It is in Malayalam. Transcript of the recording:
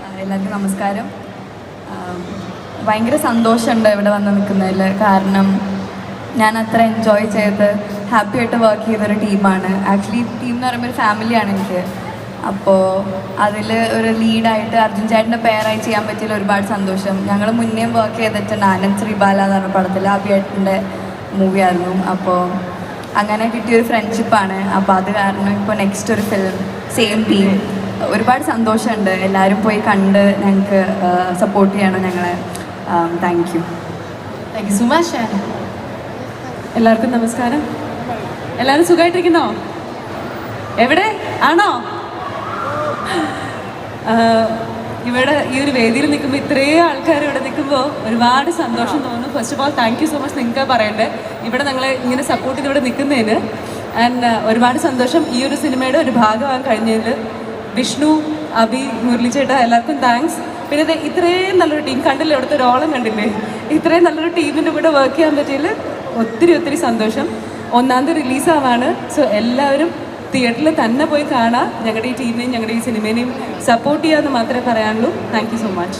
എല്ലാവർക്കും നമസ്കാരം. ഭയങ്കര സന്തോഷമുണ്ട് ഇവിടെ വന്ന് നിൽക്കുന്നതിൽ. കാരണം ഞാൻ അത്ര എൻജോയ് ചെയ്ത് ഹാപ്പി ആയിട്ട് വർക്ക് ചെയ്തൊരു ടീമാണ്. ആക്ച്വലി ടീം എന്ന് പറയുമ്പോൾ ഒരു ഫാമിലിയാണ് എനിക്ക്. അപ്പോൾ അതിൽ ഒരു ലീഡായിട്ട് അർജുൻ ചേട്ടൻ്റെ പെയറായി ചെയ്യാൻ പറ്റിയതിൽ ഒരുപാട് സന്തോഷം. ഞങ്ങൾ മുന്നേയും വർക്ക് ചെയ്തിട്ടുണ്ട്. ആനന്ദ് ശ്രീബാല എന്ന് പറഞ്ഞ പടത്തിൽ അഭിയേട്ടൻ്റെ മൂവിയായിരുന്നു. അപ്പോൾ അങ്ങനെ കിട്ടിയൊരു ഫ്രണ്ട്ഷിപ്പാണ്. അപ്പോൾ അത് കാരണം ഇപ്പോൾ നെക്സ്റ്റ് ഒരു ഫിലിം സെയിം ടീം. ഒരുപാട് സന്തോഷമുണ്ട്. എല്ലാവരും പോയി കണ്ട് ഞങ്ങൾക്ക് സപ്പോർട്ട് ചെയ്യണം ഞങ്ങളെ. Thank you so much. എല്ലാവർക്കും നമസ്കാരം. എല്ലാവരും സുഖമായിട്ടിരിക്കുന്നോ? എവിടെ ആണോ? ഇവിടെ ഈ ഒരു വേദിയിൽ നിൽക്കുമ്പോൾ ഇത്രയും ആൾക്കാർ ഇവിടെ നിൽക്കുമ്പോൾ ഒരുപാട് സന്തോഷം തോന്നുന്നു. First of all thank you so much നിങ്ങൾക്ക് പറയണ്ടേ ഇവിടെ ഞങ്ങളെ ഇങ്ങനെ സപ്പോർട്ട് ചെയ്ത് ഇവിടെ നിൽക്കുന്നതിന്. ആൻഡ് ഒരുപാട് സന്തോഷം ഈ ഒരു സിനിമയുടെ ഒരു ഭാഗമാകാൻ കഴിഞ്ഞതിൽ. വിഷ്ണു, അഭി, മുരളി ചേട്ടാ എല്ലാവർക്കും താങ്ക്സ്. പിന്നെ ഇത് ഇത്രയും നല്ലൊരു ടീം കണ്ടില്ലേ, ഇവിടുത്തെ ഒരു ഓളം കണ്ടില്ലേ, ഇത്രയും നല്ലൊരു ടീമിൻ്റെ കൂടെ വർക്ക് ചെയ്യാൻ പറ്റിയതിൽ ഒത്തിരി സന്തോഷം. 1-ാം തീയതി റിലീസാവാണ്. സോ എല്ലാവരും തിയേറ്ററിൽ തന്നെ പോയി കാണാം. ഞങ്ങളുടെ ഈ ടീമിനെയും ഞങ്ങളുടെ ഈ സിനിമേനെയും സപ്പോർട്ട് ചെയ്യാമെന്ന് മാത്രമേ പറയാനുള്ളൂ. Thank you so much.